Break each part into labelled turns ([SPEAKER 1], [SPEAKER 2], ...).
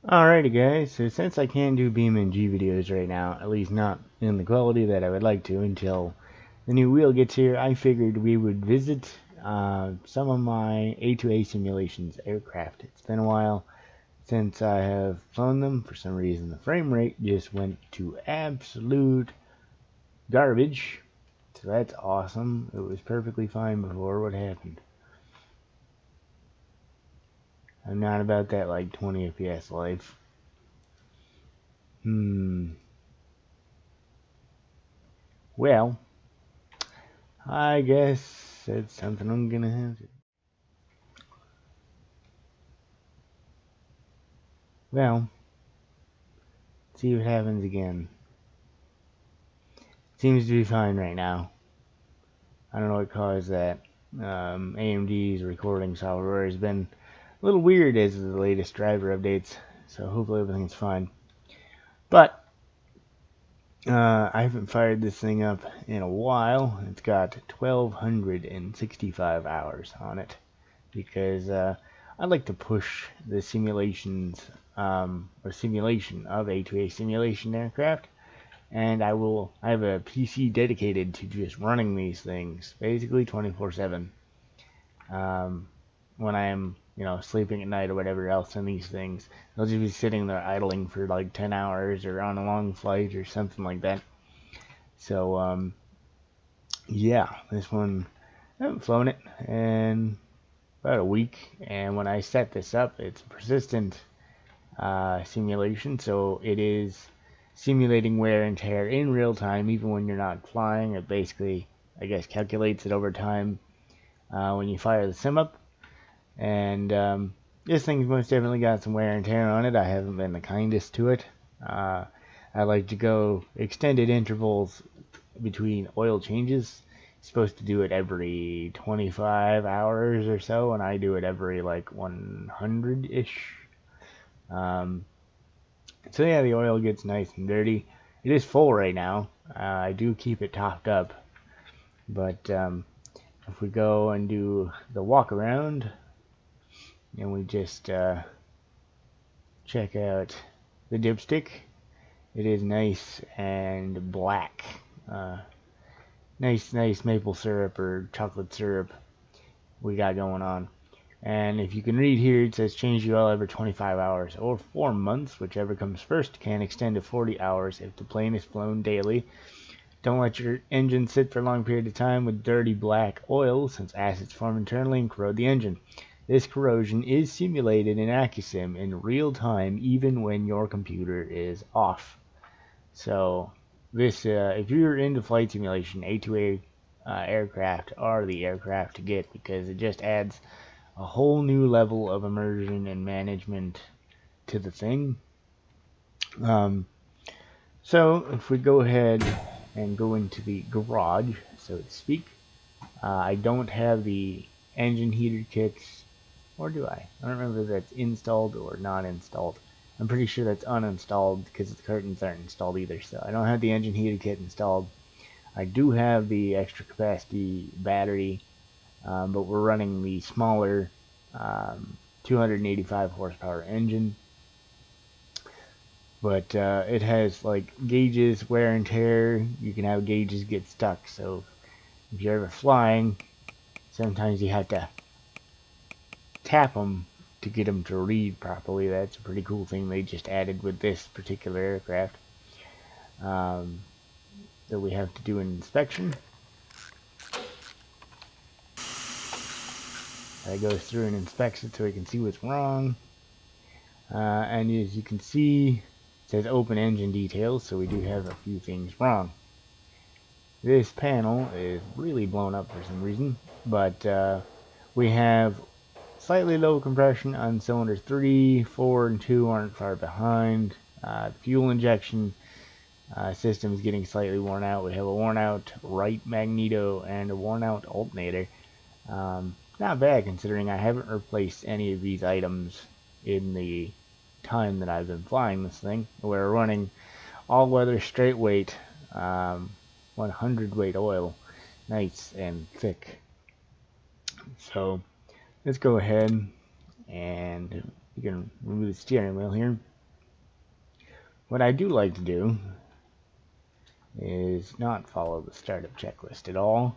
[SPEAKER 1] Alrighty guys, so since I can't do BeamNG videos right now, at least not in the quality that I would like to until the new wheel gets here, I figured we would visit some of my A2A simulations aircraft. It's been a while since I have flown them. For some reason the frame rate just went to absolute garbage. So that's awesome. It was perfectly fine before. What happened? I'm not about that like 20 FPS life. Well, I guess that's something I'm gonna have to. Well, see what happens again. Seems to be fine right now. I don't know what caused that. AMD's recording software has been a little weird as of the latest driver updates, so hopefully everything's fine. But I haven't fired this thing up in a while. It's got 1,265 hours on it because I like to push the simulations or simulation of A2A simulation aircraft, and I have a PC dedicated to just running these things basically 24/7. When I am sleeping at night or whatever else in these things, they'll just be sitting there idling for like 10 hours or on a long flight or something like that. So yeah, this one I haven't flown it in about a week, and when I set this up, it's a persistent simulation, so it is simulating wear and tear in real time, even when you're not flying. It basically, I guess, calculates it over time when you fire the sim up. And this thing's most definitely got some wear and tear on it. I haven't been the kindest to it. I like to go extended intervals between oil changes. You're supposed to do it every 25 hours or so, and I do it every like 100-ish. Um, so yeah, the oil gets nice and dirty. It is full right now. I do keep it topped up, but if we go and do the walk around, and we just check out the dipstick, it is nice and black. Uh, nice maple syrup or chocolate syrup we got going on. And if you can read here, it says change UL every 25 hours or 4 months, whichever comes first. Can extend to 40 hours if the plane is flown daily. Don't let your engine sit for a long period of time with dirty black oil, since acids form internally and corrode the engine. This corrosion is simulated in AccuSim in real time, even when your computer is off. So, this, if you're into flight simulation, A2A aircraft are the aircraft to get, because it just adds a whole new level of immersion and management to the thing. So if we go ahead and go into the garage, so to speak, I don't have the engine heater kits, or do I? I don't remember if that's installed or not installed. I'm pretty sure that's uninstalled because the curtains aren't installed either, so I don't have the engine heater kit installed. I do have the extra capacity battery, but we're running the smaller 285 horsepower engine. But it has like gauges, wear and tear. You can have gauges get stuck, so if you're ever flying, sometimes you have to tap them to get them to read properly. That's a pretty cool thing they just added with this particular aircraft that we have to do an inspection. It goes through and inspects it so we can see what's wrong. And as you can see, it says open engine details, so we do have a few things wrong. This panel is really blown up for some reason, but we have slightly low compression on cylinders 3, 4, and 2 aren't far behind. Fuel injection system is getting slightly worn out. We have a worn out right magneto and a worn out alternator. Not bad considering I haven't replaced any of these items in the time that I've been flying this thing. We're running all-weather straight weight 100 weight oil, nice and thick. So let's go ahead and we can remove the steering wheel here. What I do like to do is not follow the startup checklist at all,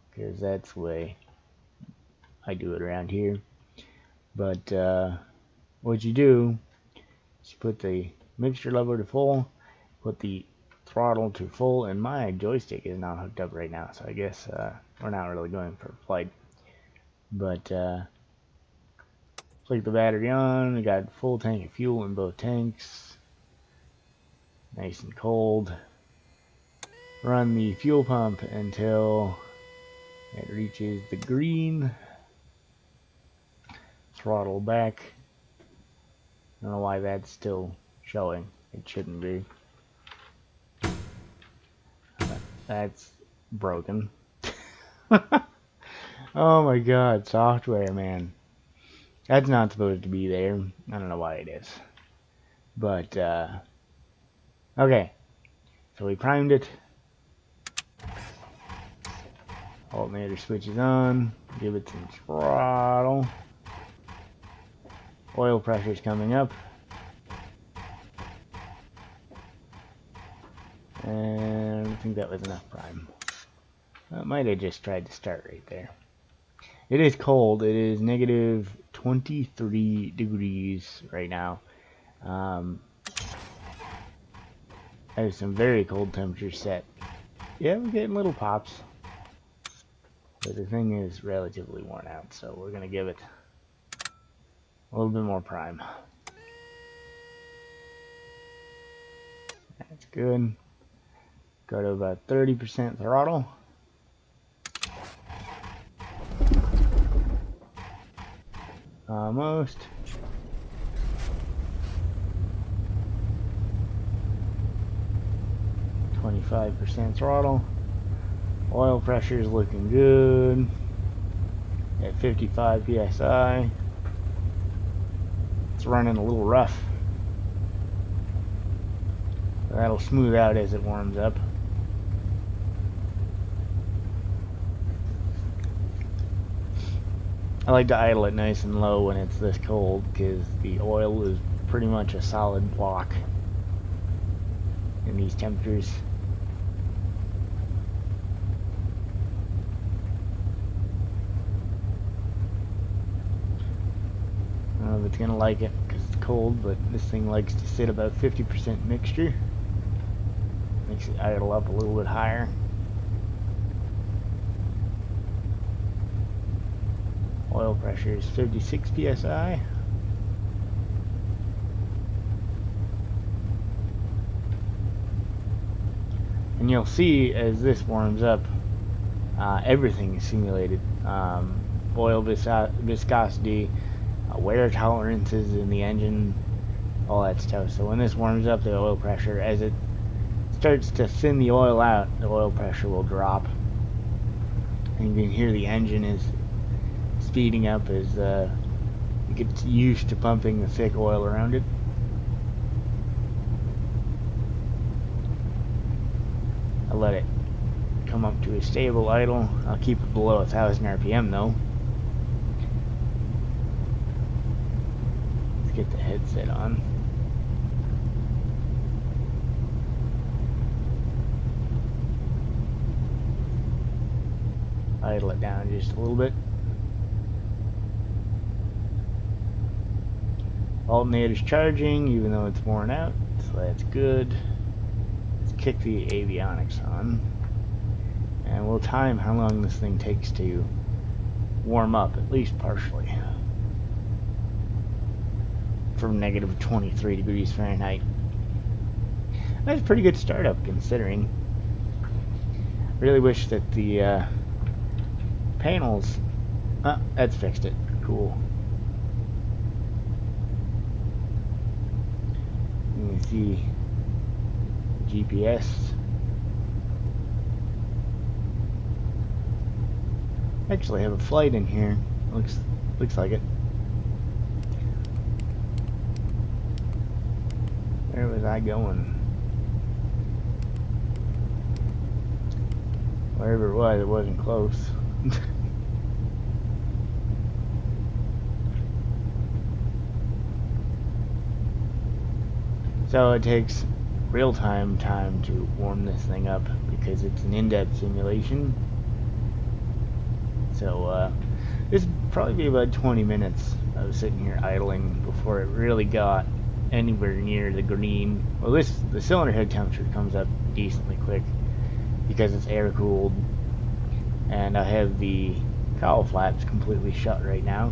[SPEAKER 1] because that's the way I do it around here. But what you do is you put the mixture level to full, put the throttle to full, and my joystick is not hooked up right now, so I guess we're not really going for flight. But flick the battery on. We got full tank of fuel in both tanks, nice and cold. Run the fuel pump until it reaches the green. Throttle back. I don't know why that's still showing. It shouldn't be. That's broken. Oh my god, software, man. That's not supposed to be there. I don't know why it is. But, okay. So we primed it. Alternator switches on. Give it some throttle. Oil pressure's coming up. And I think that was enough prime. I might have just tried to start right there. It is cold. It is negative 23 degrees right now. There's some very cold temperatures set. Yeah, we're getting little pops. But the thing is relatively worn out, so we're going to give it a little bit more prime. That's good. Go to about 30% throttle. Almost. %, throttle. Oil pressure is looking good at 55 psi. It's running a little rough. That'll smooth out as it warms up. I like to idle it nice and low when it's this cold because the oil is pretty much a solid block in these temperatures. I don't know if it's going to like it because it's cold, but this thing likes to sit about 50% mixture. Makes it idle up a little bit higher. Oil pressure is 56 psi. And you'll see as this warms up, everything is simulated. Oil viscosity, wear tolerances in the engine, all that stuff. So when this warms up, the oil pressure, as it starts to thin the oil out, the oil pressure will drop. And you can hear the engine is speeding up as it gets used to pumping the thick oil around it. I'll let it come up to a stable idle. I'll keep it below 1,000 RPM though. Let's get the headset on. Idle it down just a little bit. Alternator's charging even though it's worn out, so that's good. Let's kick the avionics on. And we'll time how long this thing takes to warm up, at least partially. From negative 23 degrees Fahrenheit. That's a pretty good startup considering. Really wish that the panels... that's fixed it. Cool. You can see GPS. Actually have a flight in here. Looks like it. Where was I going? Wherever it was, it wasn't close. So it takes real-time time to warm this thing up because it's an in-depth simulation. So this would probably be about 20 minutes of sitting here idling before it really got anywhere near the green. Well, the cylinder head temperature comes up decently quick because it's air cooled, and I have the cowl flaps completely shut right now,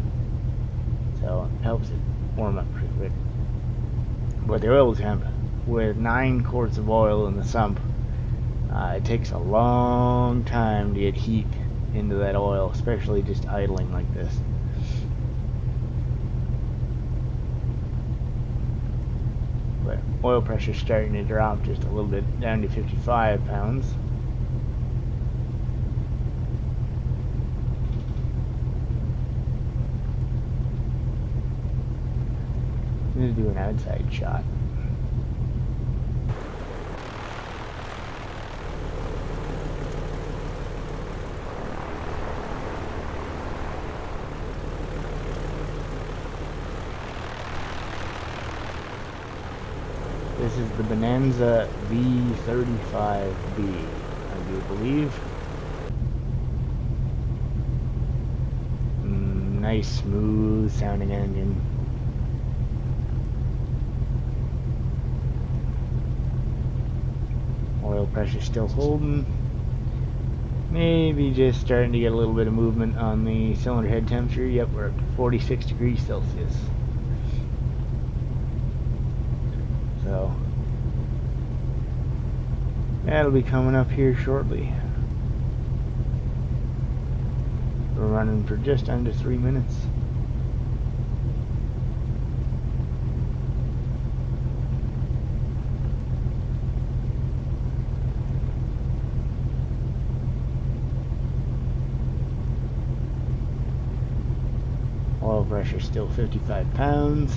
[SPEAKER 1] so it helps it warm up pretty quick. But the oil temp, with 9 quarts of oil in the sump, it takes a long time to get heat into that oil, especially just idling like this. But oil pressure's starting to drop just a little bit, down to 55 pounds. I'm going to do an outside shot. This is the Bonanza V35B, I do believe. Nice, smooth sounding engine. Oil pressure still holding. Maybe just starting to get a little bit of movement on the cylinder head temperature. Yep, we're up to 46 degrees Celsius. So that'll be coming up here shortly. We're running for just under 3 minutes. Oil pressure still 55 pounds.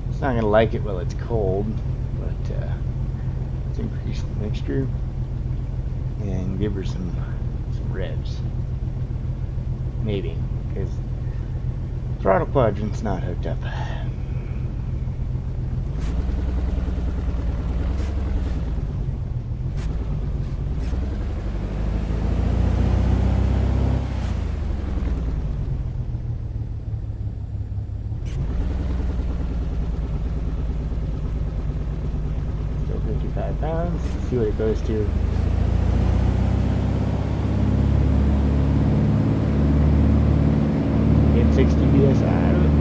[SPEAKER 1] It's not gonna like it while it's cold, but let's increase the mixture and give her some revs. Maybe, because throttle quadrant's not hooked up. Still 55 pounds. Let's see what it goes to. Get 60 psi out of it.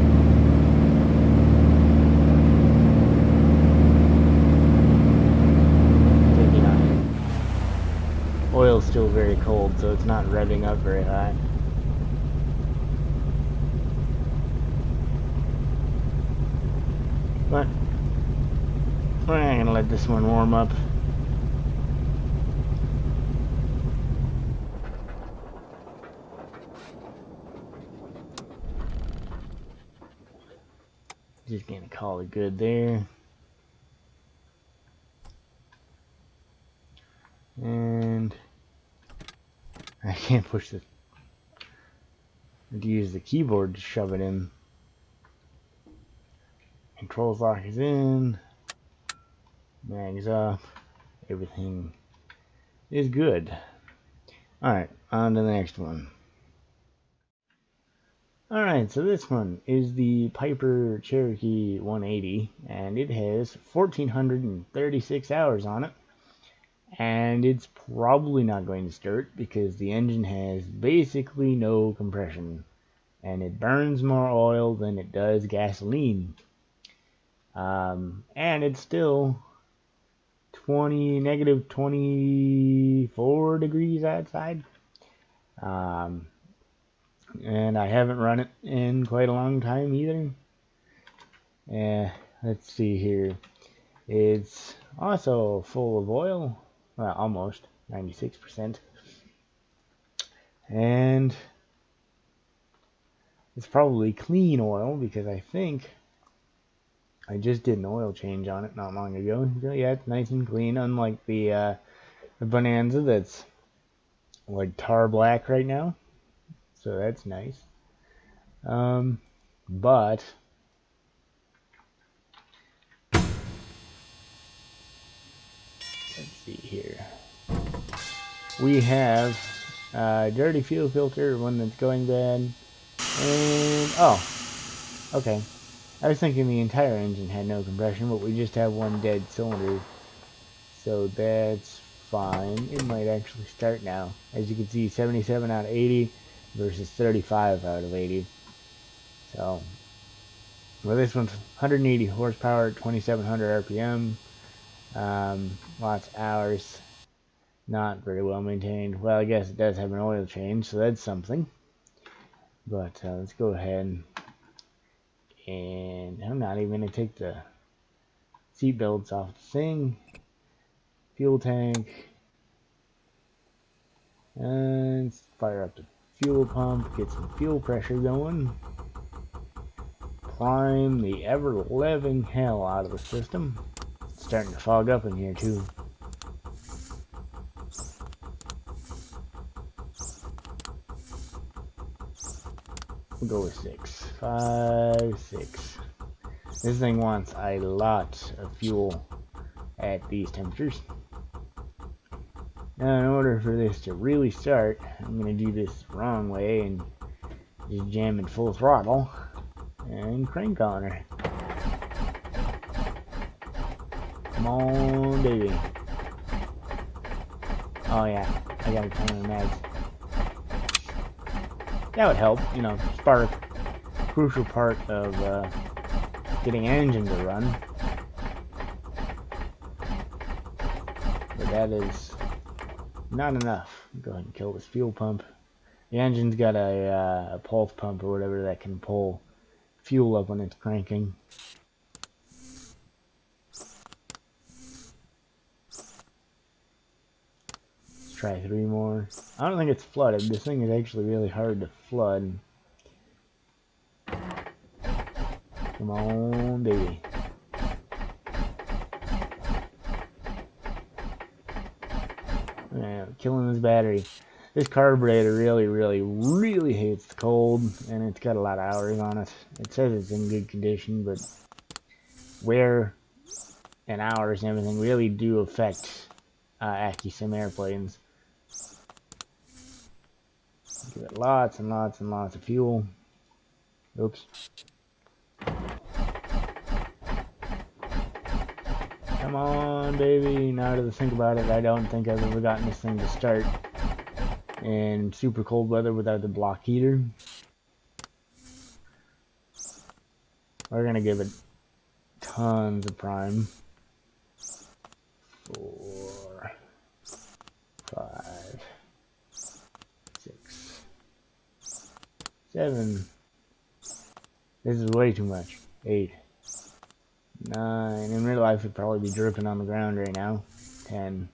[SPEAKER 1] Oil's still very cold, so it's not revving up very high. But we're not gonna let this one warm up. Just gonna call it good there. And I can't push the. I have to use the keyboard to shove it in. Controls lock is in. Mags off. Everything is good. Alright, on to the next one. Alright, so this one is the Piper Cherokee 180, and it has 1,436 hours on it. And it's probably not going to start because the engine has basically no compression, and it burns more oil than it does gasoline. And it's still negative 24 degrees outside. And I haven't run it in quite a long time either. Let's see here. It's also full of oil. Well, almost 96%. And it's probably clean oil because I think I just did an oil change on it not long ago. So yeah, it's nice and clean, unlike the Bonanza that's like tar black right now. So that's nice. But we have dirty fuel filter, one that's going bad, and oh, okay. I was thinking the entire engine had no compression, but we just have one dead cylinder, so that's fine. It might actually start now. As you can see, 77 out of 80 versus 35 out of 80. So, well, this one's 180 horsepower, 2700 RPM, lots of hours. Not very well maintained. Well, I guess it does have an oil change, so that's something. But let's go ahead and I'm not even going to take the seat belts off the thing. Fuel tank. And fire up the fuel pump, get some fuel pressure going. Prime the ever-living hell out of the system. It's starting to fog up in here too. We'll go with 6. 5, 6. This thing wants a lot of fuel at these temperatures. Now, in order for this to really start, I'm going to do this the wrong way and just jam in full throttle and crank on her. Come on, baby. Oh yeah, I gotta turn on the mags. That would help, you know, spark. Crucial part of getting an engine to run. But that is not enough. Go ahead and kill this fuel pump. The engine's got a pulse pump or whatever that can pull fuel up when it's cranking. Let's try 3 more. I don't think it's flooded. This thing is actually really hard to flood. Come on, baby. Yeah, killing this battery. This carburetor really hates the cold, and it's got a lot of hours on it. It says it's in good condition, but wear and hours and everything really do affect AccuSim airplanes. Give it lots and lots and lots of fuel. Oops. Come on, baby. Now to think about it, I don't think I've ever gotten this thing to start in super cold weather without the block heater. We're gonna give it tons of prime. 4, 5, 6, 7. This is way too much. 8, 9. In real life, it'd probably be dripping on the ground right now. 10.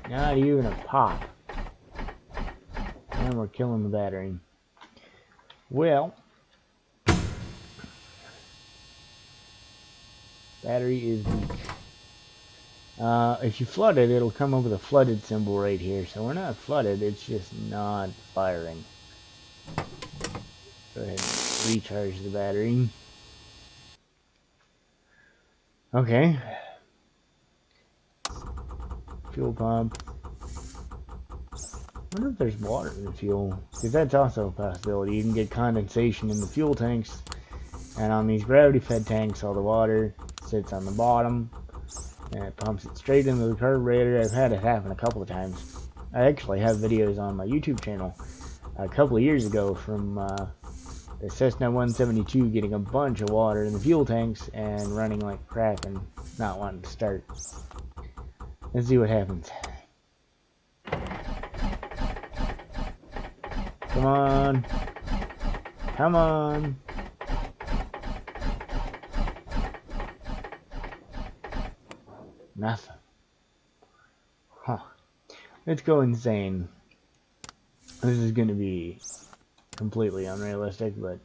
[SPEAKER 1] Not even a pop. And we're killing the battery. Well, battery is weak. If you flood it, it'll come up with a flooded symbol right here. So we're not flooded, it's just not firing. Go ahead and recharge the battery. Okay. Fuel pump. I wonder if there's water in the fuel, because that's also a possibility. You can get condensation in the fuel tanks, and on these gravity-fed tanks, all the water sits on the bottom, and it pumps it straight into the carburetor. I've had it happen a couple of times. I actually have videos on my YouTube channel a couple of years ago from the Cessna 172 getting a bunch of water in the fuel tanks and running like crap and not wanting to start. Let's see what happens. Come on. Come on. Nothing. Huh. Let's go insane. This is going to be completely unrealistic, but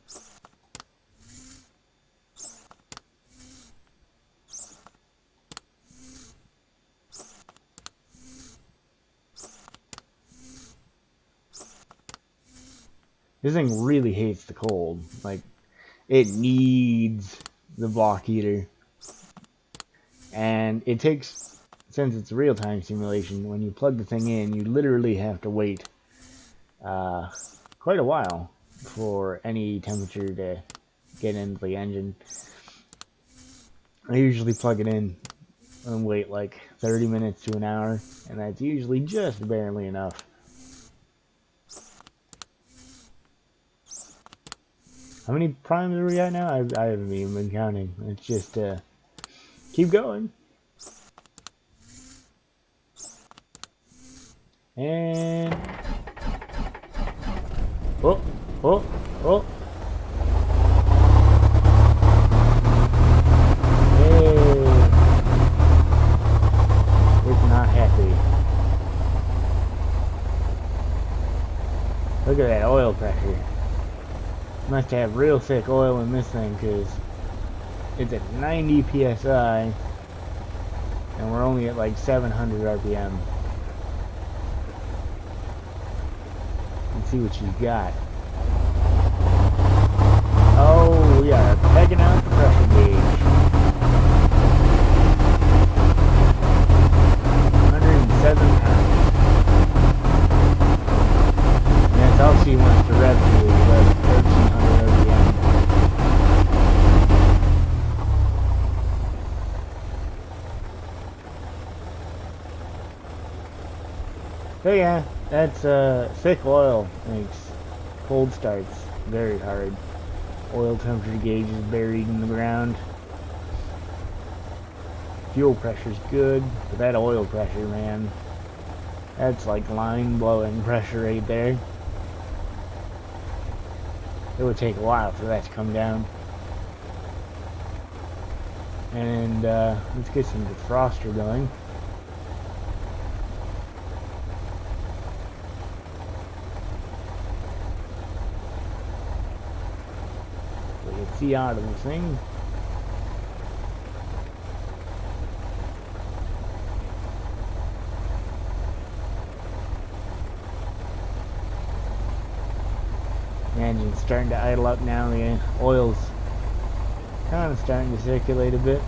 [SPEAKER 1] this thing really hates the cold. Like, it needs the block heater. And it takes, since it's a real-time simulation, when you plug the thing in, you literally have to wait quite a while for any temperature to get into the engine. I usually plug it in and wait like 30 minutes to an hour, and that's usually just barely enough. How many primes are we at now? I haven't even been counting. It's just keep going. And oh, oh, oh. Hey. It's not happy. Look at that oil pressure. Must have real thick oil in this thing, because it's at 90 psi and we're only at like 700 rpm. Let's see what she's got. Oh, we are pegging out the pressure gauge. 107 pounds. And that's all she wants to rev to, is 1300 rpm. So yeah, that's thick oil makes cold starts very hard. Oil temperature gauge is buried in the ground. Fuel pressure's good, but that oil pressure, man, that's like line-blowing pressure right there. It would take a while for that to come down. And let's get some defroster going. See out of the thing. The engine's starting to idle up now. The oil's kind of starting to circulate a bit.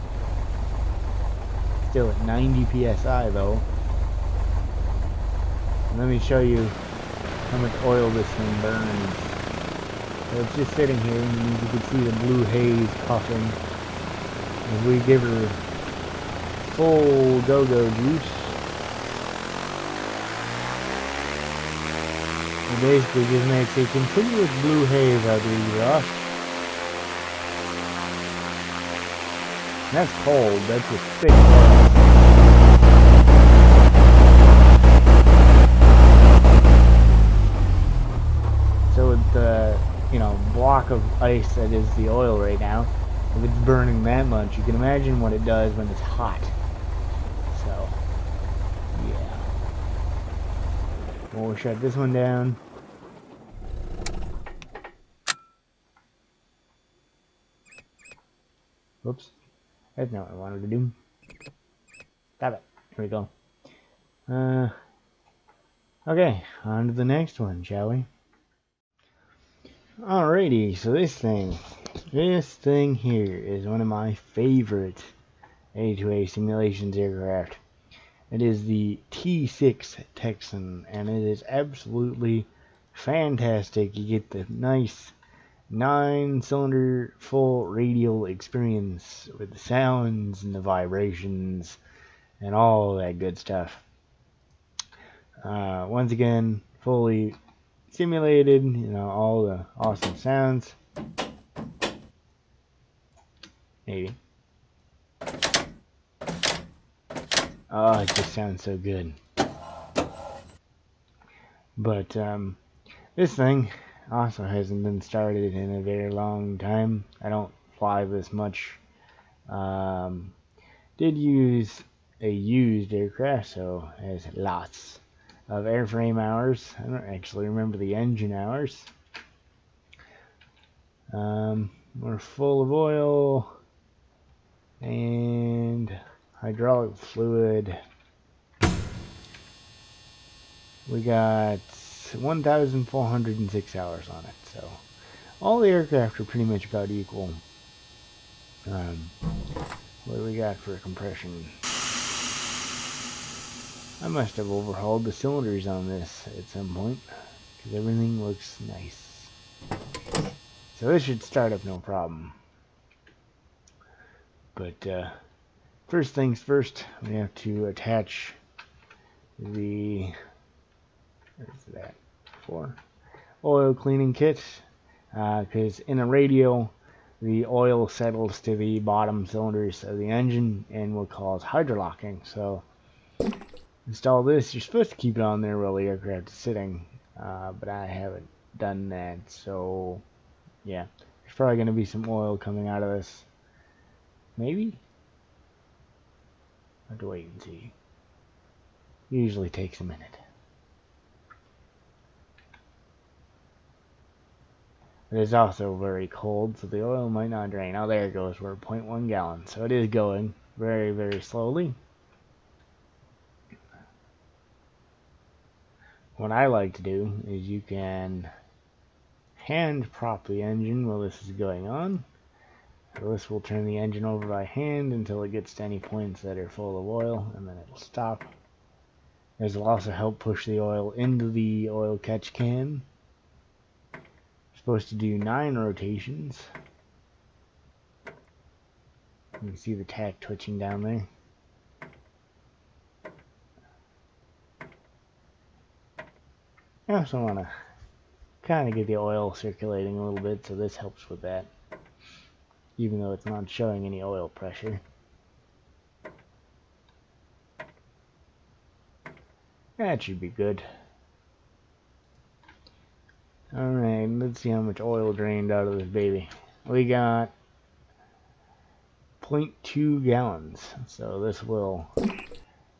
[SPEAKER 1] Still at 90 psi though. And let me show you how much oil this thing burns. So it's just sitting here, and you can see the blue haze puffing as we give her full go-go juice. It basically just makes a continuous blue haze out of the exhaust. And that's cold, that's just thick oil. So with the block of ice that is the oil right now, if it's burning that much, you can imagine what it does when it's hot. So yeah, we'll shut this one down. Whoops, that's not what I wanted to do. Stop it. Here we go. Okay, on to the next one, shall we? Alrighty, so this thing here is one of my favorite A2A simulations aircraft. It is the T6 Texan, and it is absolutely fantastic. You get the nice 9-cylinder full radial experience with the sounds and the vibrations and all that good stuff. Once again, fully simulated, all the awesome sounds. Maybe. Oh, it just sounds so good. But this thing also hasn't been started in a very long time. I don't fly this much. Did use a used aircraft, so it has lots of airframe hours. I don't actually remember the engine hours. We're full of oil and hydraulic fluid. We got 1,406 hours on it, so All the aircraft are pretty much about equal. What do we got for compression? I must have overhauled the cylinders on this at some point, because everything looks nice. So this should start up no problem. But first things first, we have to attach the, where's that for? Oil cleaning kit, because in a radial, the oil settles to the bottom cylinders of the engine and will cause hydrolocking. So install this. You're supposed to keep it on there while the aircraft is sitting, but I haven't done that. So yeah, there's probably going to be some oil coming out of this. Maybe? I have to wait and see. Usually takes a minute. It is also very cold, so the oil might not drain. Oh, there it goes. We're at 0.1 gallons. So it is going very, very slowly. What I like to do is you can hand prop the engine while this is going on. So this will turn the engine over by hand until it gets to any points that are full of oil, and then it'll stop. This will also help push the oil into the oil catch can. Supposed to do 9 rotations. You can see the tack twitching down there. I also want to kind of get the oil circulating a little bit, so this helps with that, even though it's not showing any oil pressure. That should be good. Alright, let's see how much oil drained out of this baby. We got 0.2 gallons, so this will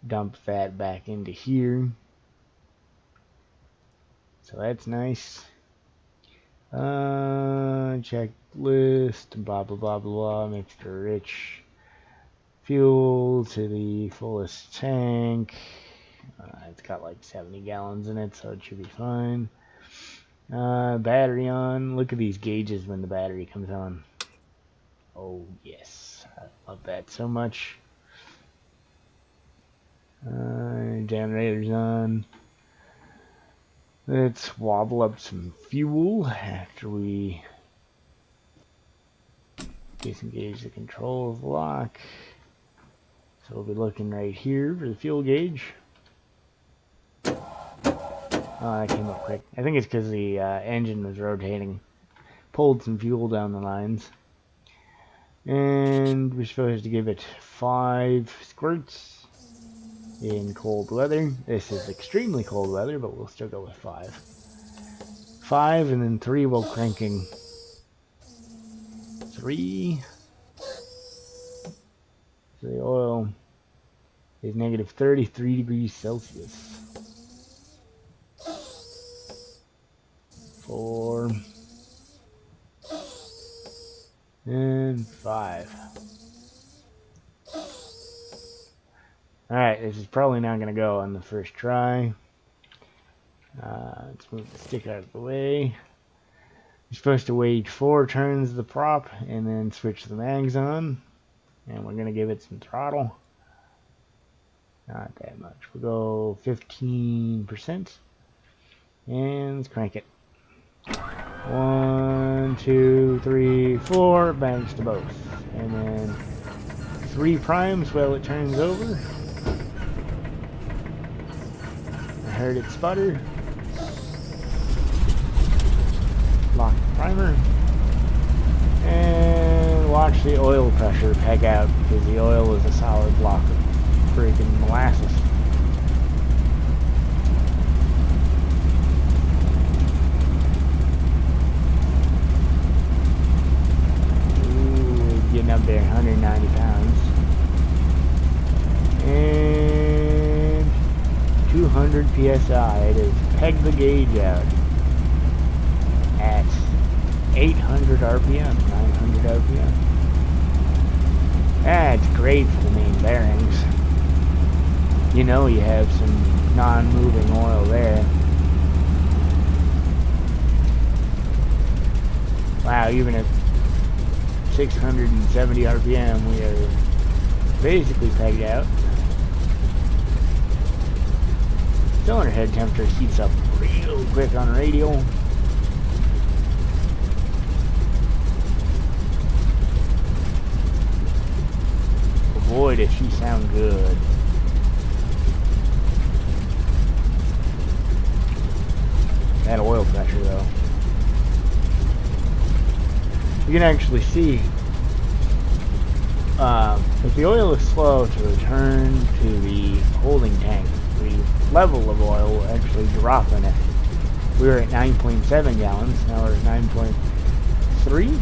[SPEAKER 1] dump that back into here. So that's nice. Checklist, blah blah blah blah, mixture rich. Fuel to the fullest tank. It's got like 70 gallons in it, so it should be fine. Battery on. Look at these gauges when the battery comes on. Oh yes, I love that so much. Generator's on. Let's wobble up some fuel after we disengage the controls lock. So we'll be looking right here for the fuel gauge. Oh, that came up quick. I think it's because the engine was rotating. Pulled some fuel down the lines. And we're supposed to give it 5 squirts in cold weather. This is extremely cold weather, but we'll still go with 5. 5 and then 3 while cranking. 3. So the oil is negative 33 degrees Celsius. 4 and 5. Alright, this is probably not going to go on the first try. Let's move the stick out of the way. You're supposed to wait 4 turns of the prop and then switch the mags on. And we're going to give it some throttle. Not that much. We'll go 15%. And let's crank it. 1, 2, 3, 4. Bangs to both. And then 3 primes while it turns over. I heard it sputter. Lock the primer. And watch the oil pressure peg out, because the oil is a solid block of freaking molasses. Ooh, getting up there, 190 pounds. And 200 psi. It has pegged the gauge out at 800 RPM, 900 RPM. That's great for the main bearings. You know you have some non-moving oil there. Wow, even at 670 RPM, we are basically pegged out. Cylinder head temperature heats up real quick on radial. Boy, does she sound good. That oil pressure, though. You can actually see if the oil is slow to return to the holding tank, the level of oil will actually drop in it. We were at 9.7 gallons, now we're at 9.3.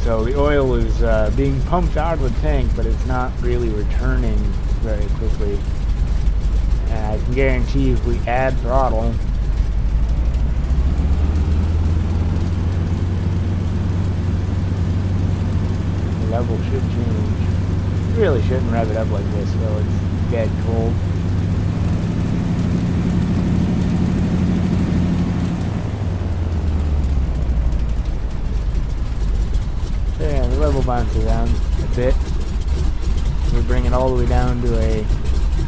[SPEAKER 1] So the oil is being pumped out of the tank, but it's not really returning very quickly. And I can guarantee if we add throttle, the level should change. You really shouldn't rev it up like this, though. It's dead cold. So yeah, the level bounces around a bit. We bring it all the way down to a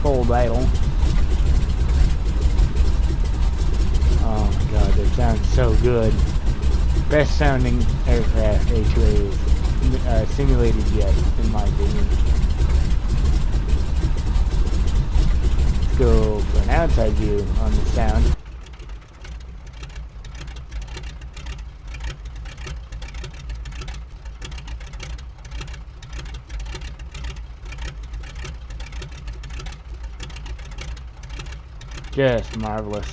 [SPEAKER 1] cold idle. Oh my god, that sounds so good. Best sounding aircraft A2A is simulated yet, in my opinion. Let's go for an outside view on the sound. Just marvelous.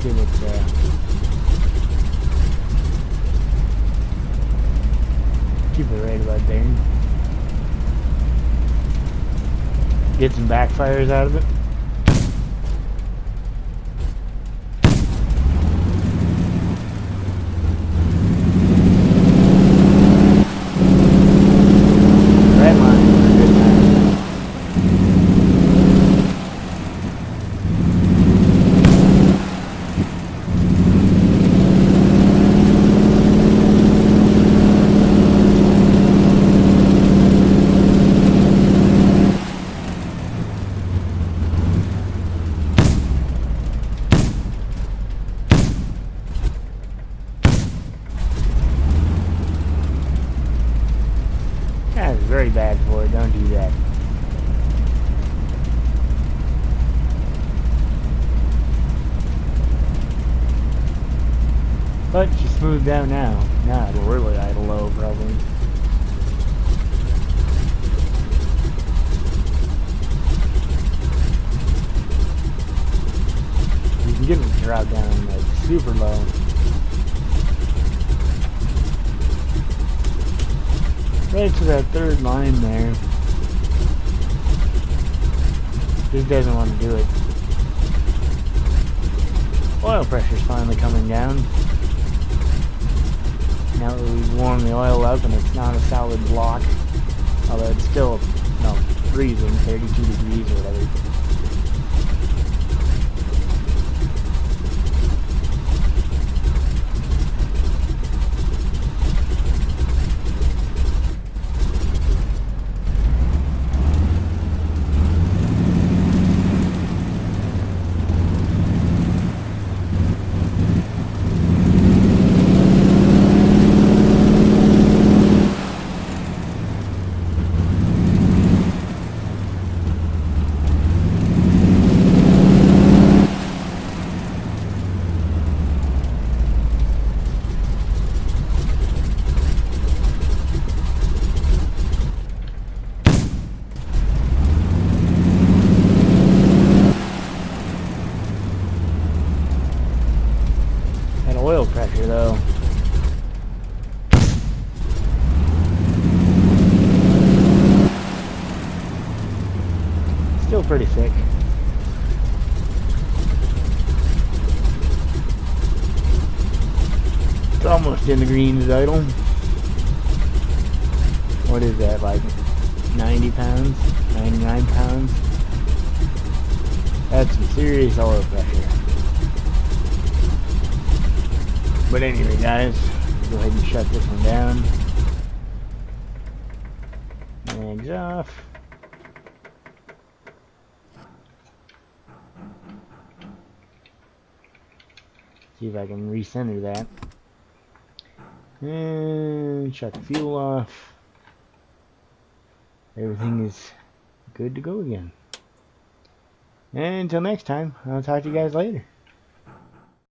[SPEAKER 1] Give it keep it right about there. Get some backfires out of it. Red line for a good time. That's very bad for it, don't do that. But she's smoothed down now. Now it'll really idle low, probably. You can get it to drop down like super low. Right to that third line there. Just doesn't want to do it. Oil pressure's finally coming down. Now that we've warmed the oil up and it's not a solid block. Although it's still, freezing, 32 degrees or whatever. Oil pressure though. Still pretty thick. almost in the greens idle. What is that, like 90 pounds? 99 pounds? That's some serious oil pressure. But anyway, guys, go ahead and shut this one down. Eggs off. See if I can recenter that. And shut the fuel off. Everything is good to go again. And until next time, I'll talk to you guys later.